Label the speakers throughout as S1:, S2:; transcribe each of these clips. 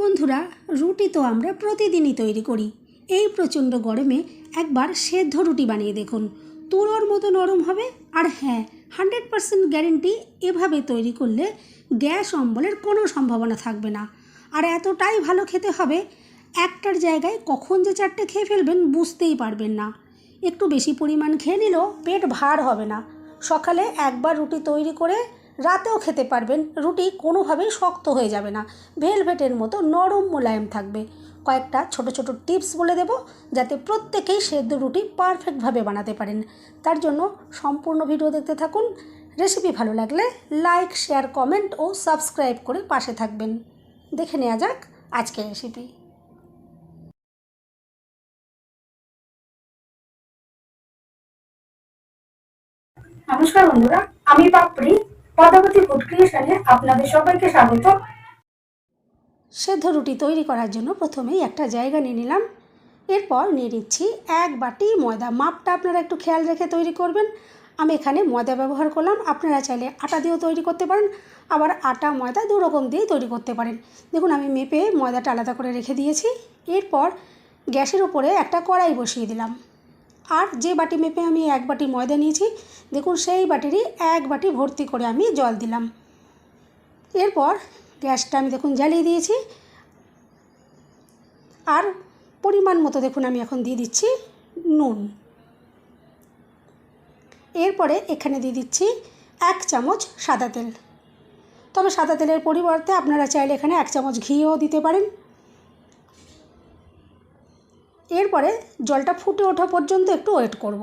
S1: বন্ধুরা, রুটি তো আমরা প্রতিদিনই তৈরি করি। এই প্রচণ্ড গরমে একবার সেদ্ধ রুটি বানিয়ে দেখুন, তুলোর মতো নরম হবে। আর হ্যাঁ, 100% গ্যারেন্টি, এভাবে তৈরি করলে গ্যাস অম্বলের কোনো সম্ভাবনা থাকবে না। আর এতটাই ভালো খেতে হবে, একটার জায়গায় কখন যে 4টে খেয়ে ফেলবেন বুঝতেই পারবেন না। একটু বেশি পরিমাণ খেয়ে নিলেও পেট ভার হবে না। সকালে একবার রুটি তৈরি করে রাতেও খেতে পারবেন। রুটি কোনোভাবেই শক্ত হয়ে যাবে না, ভেলভেটের মতো নরম মোলায়েম থাকবে। কয়েকটা ছোট ছোট টিপস বলে দেব, যাতে প্রত্যেকেই সেদ্ধ রুটি পারফেক্টভাবে বানাতে পারেন। তার জন্য সম্পূর্ণ ভিডিও দেখতে থাকুন। রেসিপি ভালো লাগলে লাইক, শেয়ার, কমেন্ট ও সাবস্ক্রাইব করে পাশে থাকবেন। দেখে নেওয়া যাক আজকের রেসিপি।
S2: নমস্কার বন্ধুরা, আমি পাপড়ি পদাবতী ফুড ক্রিয়েশনে আপনাদের সবাইকে স্বাগত।
S1: সেদ্ধ রুটি তৈরি করার জন্য প্রথমেই একটা জায়গা নিয়ে নিলাম। এরপর নিয়ে নিচ্ছি 1 বাটি ময়দা। মাপটা আপনারা একটু খেয়াল রেখে তৈরি করবেন। আমি এখানে ময়দা ব্যবহার করলাম, আপনারা চাইলে আটা দিয়েও তৈরি করতে পারেন, আবার আটা ময়দা দু রকম দিয়েই তৈরি করতে পারেন। দেখুন, আমি মেপে ময়দাটা আলাদা করে রেখে দিয়েছি। এরপর গ্যাসের উপরে একটা কড়াই বসিয়ে দিলাম। আর যে বাটি মেপে আমি 1 বাটি ময়দা নিয়েছি, দেখুন সেই বাটিরই 1 বাটি ভর্তি করে আমি জল দিলাম। এরপর গ্যাসটা আমি দেখুন জ্বালিয়ে দিয়েছি। আর পরিমাণ মতো দেখুন আমি এখন দিয়ে দিচ্ছি নুন। এরপরে এখানে দিয়ে দিচ্ছি 1 চামচ সাদা তেল। তবে সাদা তেলের পরিবর্তে আপনারা চাইলে এখানে 1 চামচ ঘিও দিতে পারেন। এরপরে জলটা ফুটে ওঠা পর্যন্ত একটু ওয়েট করব।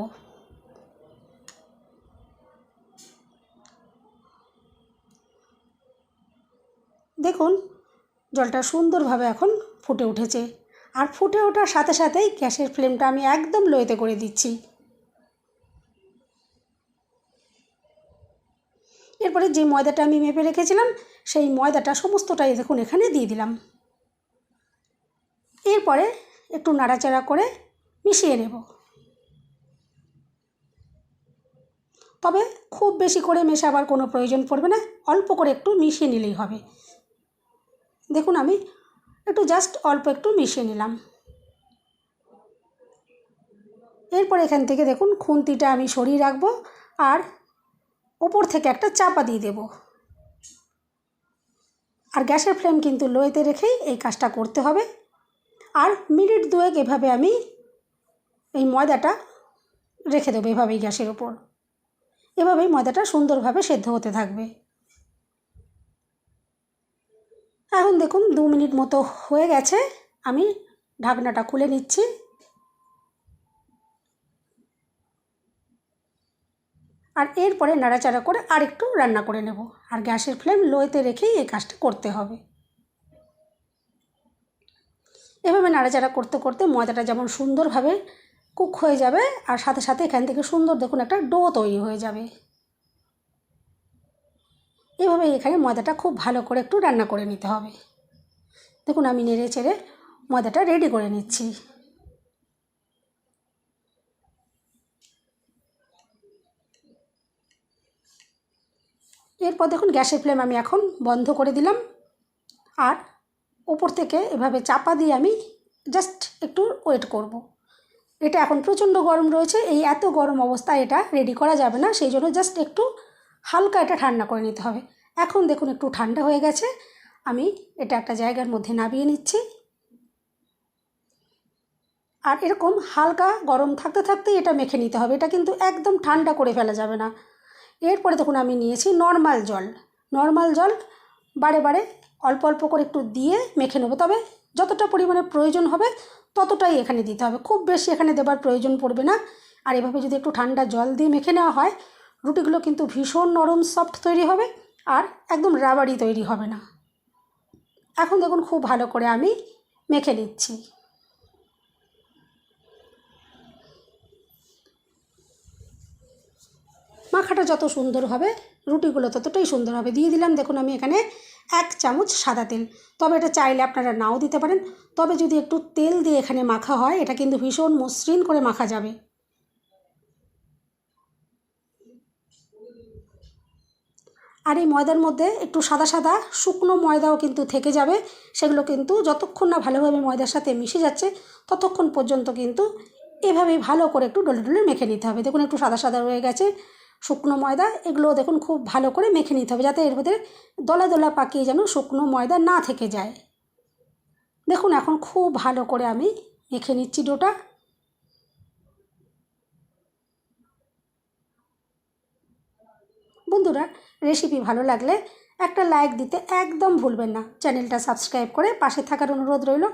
S1: দেখুন, জলটা সুন্দরভাবে এখন ফুটে উঠেছে। আর ফুটে ওঠার সাথে সাথেই গ্যাসের ফ্লেমটা আমি একদম লোতে করে দিচ্ছি। এরপরে যে ময়দাটা আমি মেপে রেখেছিলাম, সেই ময়দাটা সমস্তটাই দেখুন এখানে দিয়ে দিলাম। এরপরে একটু নাড়াচাড়া করে মিশিয়ে নেব। তবে খুব বেশি করে মেশাবার কোনো প্রয়োজন পড়বে না, অল্প করে একটু মিশিয়ে নিলেই হবে। দেখুন, আমি একটু জাস্ট অল্প একটু মিশিয়ে নিলাম। এরপর এখান থেকে দেখুন খুন্তিটা আমি সরিয়ে রাখবো আর ওপর থেকে একটা চাপা দিয়ে দেব। আর গ্যাসের ফ্লেম কিন্তু লোতে রেখেই এই কাজটা করতে হবে। আর মিনিট 2 এভাবে আমি এই ময়দাটা রেখে দেবো, এভাবেই গ্যাসের ওপর। এভাবেই ময়দাটা সুন্দরভাবে সেদ্ধ হতে থাকবে। এখন দেখুন 2 মিনিট মতো হয়ে গেছে। আমি ঢাকনাটা খুলে নিচ্ছি। আর এরপরে নাড়াচাড়া করে আরেকটু রান্না করে নেব। আর গ্যাসের ফ্লেম লোতে রেখেই এই কাজটা করতে হবে। এভাবে নাড়াচাড়া করতে করতে ময়দাটা যেমন সুন্দরভাবে কুক হয়ে যাবে, আর সাথে সাথে এখান থেকে সুন্দর দেখুন একটা ডো তৈরি হয়ে যাবে। এভাবে এখানে ময়দাটা খুব ভালো করে একটু রান্না করে নিতে হবে। দেখুন, আমি নেড়ে চেড়ে ময়দাটা রেডি করে নিচ্ছি। এরপর দেখুন গ্যাসের ফ্লেম আমি এখন বন্ধ করে দিলাম। আর ওপর থেকে এভাবে চাপা দিয়ে আমি জাস্ট একটু ওয়েট করব। এটা এখন প্রচণ্ড গরম রয়েছে, এই এত গরম অবস্থায় এটা রেডি করা যাবে না, সেই জন্য জাস্ট একটু হালকা এটা ঠান্ডা করে নিতে হবে। এখন দেখুন একটু ঠান্ডা হয়ে গেছে, আমি এটা একটা জায়গার মধ্যে নামিয়ে নিচ্ছি। আর এরকম হালকা গরম থাকতে থাকতেই এটা মেখে নিতে হবে, এটা কিন্তু একদম ঠান্ডা করে ফেলা যাবে না। এরপরে দেখুন আমি নিয়েছি নর্মাল জল। নর্মাল জল বারে বারে অল্প অল্প করে একটু দিয়ে মেখে নেবো। তবে যতটা পরিমাণে প্রয়োজন হবে ততটাই এখানে দিতে হবে, খুব বেশি এখানে দেবার প্রয়োজন পড়বে না। আর এভাবে যদি একটু ঠান্ডা জল দিয়ে মেখে নেওয়া হয়, রুটিগুলো কিন্তু ভীষণ নরম সফট তৈরি হবে, আর একদম রাবারি তৈরি হবে না। এখন দেখুন খুব ভালো করে আমি মেখে নিচ্ছি। মাখাটা যত সুন্দর হবে রুটিগুলো ততটাই সুন্দর হবে। দিয়ে দিলাম দেখুন আমি এখানে 1 চামচ সাদা তেল। তবে এটা চাইলে আপনারা নাও দিতে পারেন, তবে যদি একটু তেল দিয়ে এখানে মাখা হয় এটা কিন্তু ভীষণ মসৃণ করে মাখা যাবে। আর এই ময়দার মধ্যে একটু সাদা সাদা শুকনো ময়দাও কিন্তু থেকে যাবে, সেগুলো কিন্তু যতক্ষণ না ভালোভাবে ময়দার সাথে মিশে যাচ্ছে ততক্ষণ পর্যন্ত কিন্তু এভাবেই ভালো করে একটু ডলে ডলে মেখে নিতে হবে। দেখুন একটু সাদা সাদা রয়ে গেছে শুকনো ময়দা, এগুলো দেখুন খুব ভালো করে মেখে নিতে হবে যাতে এর মধ্যে দলা দলা পাকিয়ে যেন শুকনো ময়দা না থেকে যায়। দেখুন এখন খুব ভালো করে আমি মেখে নিচ্ছি ডোটা। বন্ধুরা, রেসিপি ভালো লাগলে একটা লাইক দিতে একদম ভুলবেন না। চ্যানেলটা সাবস্ক্রাইব করে পাশে থাকার অনুরোধ রইল।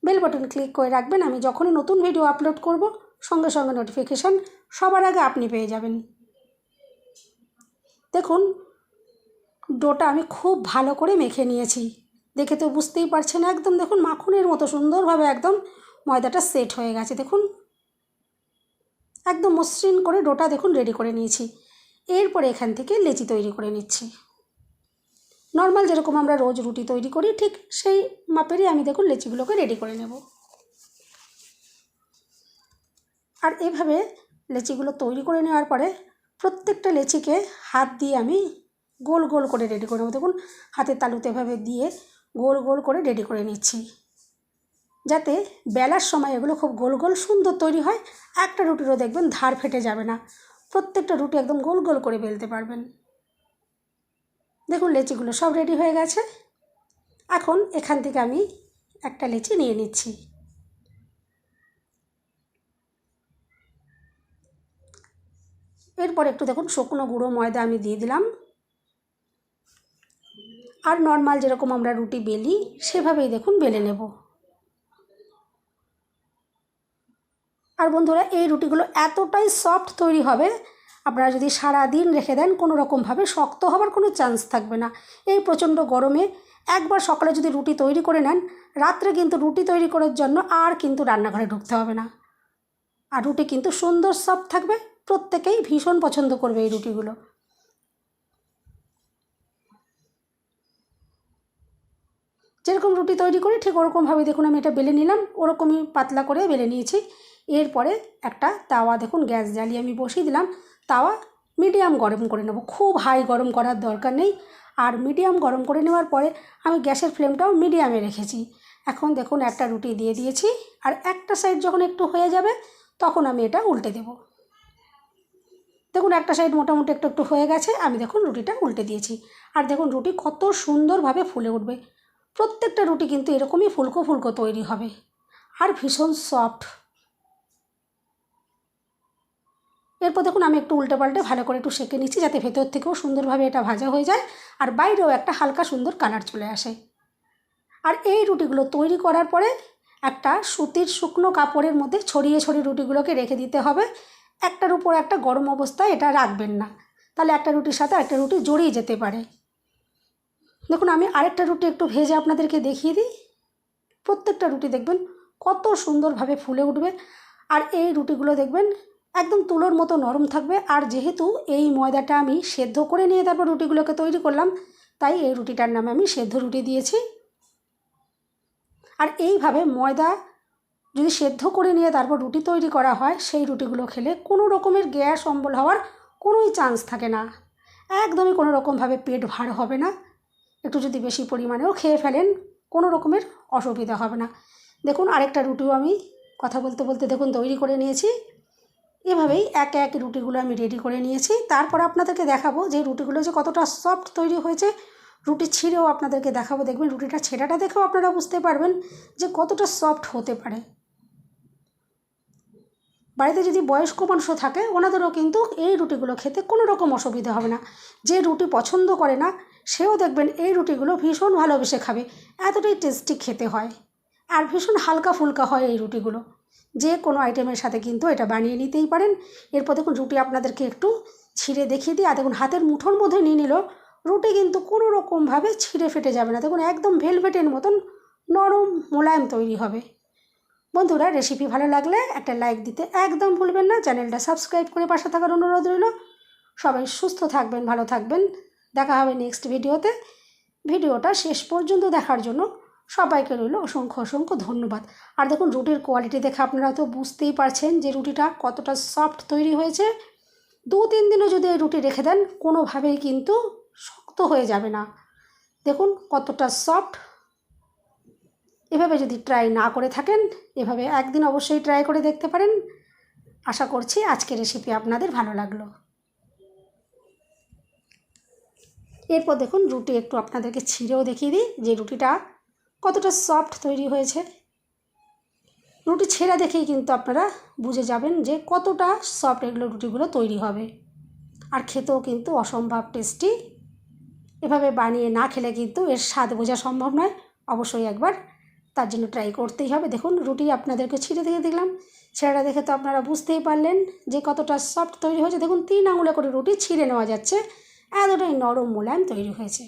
S1: বেল বাটন ক্লিক করে রাখবেন, আমি যখনই নতুন ভিডিও আপলোড করব সঙ্গে সঙ্গে নোটিফিকেশান সবার আগে আপনি পেয়ে যাবেন। দেখুন ডোটা আমি খুব ভালো করে মেখে নিয়েছি, দেখে তো বুঝতেই পারছেন একদম দেখুন মাখনের মতো সুন্দরভাবে একদম ময়দাটা সেট হয়ে গেছে। দেখুন একদম মসৃণ করে ডোটা দেখুন রেডি করে নিয়েছি। এরপরে এখান থেকে লেচি তৈরি করে নিচ্ছি। নর্মাল যেরকম আমরা রোজ রুটি তৈরি করি ঠিক সেই মাপেরই আমি দেখুন লেচিগুলোকে রেডি করে নেব। আর এভাবে লেচিগুলো তৈরি করে নেওয়ার পরে প্রত্যেকটা লেচিকে হাত দিয়ে আমি গোল গোল করে রেডি করে নেব। দেখুন হাতের তালুতে এভাবে দিয়ে গোল গোল করে রেডি করে নিচ্ছি যাতে বেলার সময় এগুলো খুব গোল গোল সুন্দর তৈরি হয়। একটা রুটিরও দেখবেন ধার ফেটে যাবে না, প্রত্যেকটা রুটি একদম গোল গোল করে বেলতে পারবেন। দেখুন লেচিগুলো সব রেডি হয়ে গেছে। এখন এখান থেকে আমি একটা লেচি নিয়ে নিচ্ছি। এরপর একটু দেখুন শুকনো গুঁড়ো ময়দা আমি দিয়ে দিলাম। আর নর্মাল যেরকম আমরা রুটি বেলি সেভাবেই দেখুন বেলে নেব। আর বন্ধুরা এই রুটিগুলো এতটাই সফট তৈরি হবে, আপনারা যদি সারা দিন রেখে দেন কোনো রকমভাবে শক্ত হবার কোনো চান্স থাকবে না। এই প্রচণ্ড গরমে একবার সকালে যদি রুটি তৈরি করে নেন, রাত্রে কিন্তু রুটি তৈরি করার জন্য আর কিন্তু রান্নাঘরে ঢুকতে হবে না। আর রুটি কিন্তু সুন্দর সফট থাকবে, প্রত্যেকেই ভীষণ পছন্দ করবে এই রুটিগুলো। যেরকম রুটি তৈরি করি ঠিক ওরকমভাবে দেখুন আমি এটা বেলে নিলাম, ওরকমই পাতলা করে বেলে নিয়েছি। এরপরে একটা তাওয়া দেখুন গ্যাস জ্বালিয়ে আমি বসিয়ে দিলাম। তাওয়া মিডিয়াম গরম করে নেব, খুব হাই গরম করার দরকার নেই। আর মিডিয়াম গরম করে নেওয়ার পরে আমি গ্যাসের ফ্লেমটাও মিডিয়ামে রেখেছি। এখন দেখুন একটা রুটি দিয়ে দিয়েছি, আর একটা সাইড যখন একটু হয়ে যাবে তখন আমি এটা উল্টে দেব। দেখুন একটা সাইড মোটামুটি একটু একটু হয়ে গেছে, আমি দেখুন রুটিটা উল্টে দিয়েছি। আর দেখুন রুটি কত সুন্দরভাবে ফুলে উঠবে। প্রত্যেকটা রুটি কিন্তু এরকমই ফুলকো ফুলকো তৈরি হবে আর ভীষণ সফট। এরপর দেখুন আমি একটু উল্টে পাল্টে ভালো করে একটু সেঁকে নিচ্ছি যাতে ভেতর থেকেও সুন্দরভাবে এটা ভাজা হয়ে যায় আর বাইরেও একটা হালকা সুন্দর কালার চলে আসে। আর এই রুটিগুলো তৈরি করার পরে একটা সুতির শুকনো কাপড়ের মধ্যে ছড়িয়ে ছড়িয়ে রুটিগুলোকে রেখে দিতে হবে। একটার উপর একটা গরম অবস্থায় এটা রাখবেন না, তাহলে একটা রুটির সাথে একটা রুটি জড়িয়ে যেতে পারে। দেখুন আমি আরেকটা রুটি একটু ভেজে আপনাদেরকে দেখিয়ে দিই। প্রত্যেকটা রুটি দেখবেন কত সুন্দরভাবে ফুলে উঠবে। আর এই রুটিগুলো দেখবেন একদম তুলোর মতো নরম থাকবে। আর যেহেতু এই ময়দাটা আমি সেদ্ধ করে নিয়ে তারপর রুটিগুলোকে তৈরি করলাম, তাই এই রুটিটার নামে আমি সেদ্ধ রুটি দিয়েছি। আর এইভাবে ময়দা যদি সেদ্ধ করে নিয়ে তারপর রুটি তৈরি করা হয়, সেই রুটিগুলো খেলে কোনো রকমের গ্যাস অম্বল হওয়ার কোনোই চান্স থাকে না, একদমই কোনো রকমভাবে পেট ভার হবে না। একটু যদি বেশি পরিমাণেও খেয়ে ফেলেন কোনো রকমের অসুবিধা হবে না। দেখুন আরেকটা রুটিও আমি কথা বলতে বলতে দেখুন তৈরি করে নিয়েছি। এভাবেই একে একে রুটিগুলো আমি রেডি করে নিয়েছি। তারপর আপনাদেরকে দেখাবো যে রুটিগুলো যে কতটা সফট তৈরি হয়েছে। রুটি ছিঁড়েও আপনাদেরকে দেখাবো, দেখবেন রুটিটা ছেঁড়াটা দেখেও আপনারা বুঝতে পারবেন যে কতটা সফট হতে পারে। বাড়িতে যদি বয়স্ক মানুষও থাকে ওনাদেরও কিন্তু এই রুটিগুলো খেতে কোনো রকম অসুবিধা হবে না। যে রুটি পছন্দ করে না সেও দেখবেন এই রুটিগুলো ভীষণ ভালোবেসে খাবে, এতটাই টেস্টি খেতে হয় আর ভীষণ হালকা ফুলকা হয় এই রুটিগুলো। যে কোনো আইটেমের সাথে কিন্তু এটা বানিয়ে নিতেই পারেন। এরপর দেখুন রুটি আপনাদেরকে একটু ছিঁড়ে দেখিয়ে দিই। আর দেখুন হাতের মুঠোর মধ্যে নিয়ে নিল রুটি কিন্তু কোনো রকমভাবে ছিঁড়ে ফেটে যাবে না। দেখুন একদম ভেলভেটের মতন নরম মোলায়েম তৈরি হবে। বন্ধুরা রেসিপি ভালো লাগলে একটা লাইক দিতে একদম ভুলবেন না। চ্যানেলটা সাবস্ক্রাইব করে পাশে থাকার অনুরোধ রইল। সবাই সুস্থ থাকবেন, ভালো থাকবেন। দেখা হবে নেক্সট ভিডিওতে। ভিডিওটা শেষ পর্যন্ত দেখার জন্য সবাইকে রইল অসংখ্য অসংখ্য ধন্যবাদ। আর দেখুন রুটির কোয়ালিটি দেখে আপনারা তো বুঝতেই পারছেন যে রুটিটা কতটা সফট তৈরি হয়েছে। 2-3 দিনও যদি এই রুটি রেখে দেন কোনোভাবেই কিন্তু শক্ত শক্ত হয়ে যাবে না। দেখুন কতটা সফট। এভাবে যদি ট্রাই না করে থাকেন, এভাবে একদিন অবশ্যই ট্রাই করে দেখতে পারেন। আশা করছি আজকের রেসিপি আপনাদের ভালো লাগলো। এরপর দেখুন রুটি একটু আপনাদেরকে ছিঁড়েও দেখিয়ে দিই যে রুটিটা কতটা সফট তৈরি হয়েছে। রুটি ছেঁড়া দেখেই কিন্তু আপনারা বুঝে যাবেন যে কতটা সফট এগুলো রুটিগুলো তৈরি হবে। আর খেতেও কিন্তু অসম্ভব টেস্টি। এভাবে বানিয়ে না খেলে কিন্তু এর স্বাদ বোঝা সম্ভব নয়। অবশ্যই একবার তার জন্য ট্রাই করতেই হবে। দেখুন রুটি আপনাদেরকে ছিঁড়ে দিয়ে দিলাম, ছেঁড়া দেখে তো আপনারা বুঝতেই পারলেন যে কতটা সফট তৈরি হয়েছে। দেখুন 3 আঙুলে করে রুটি ছিঁড়ে নেওয়া যাচ্ছে, এতটাই নরম মোলায়েম তৈরি হয়েছে।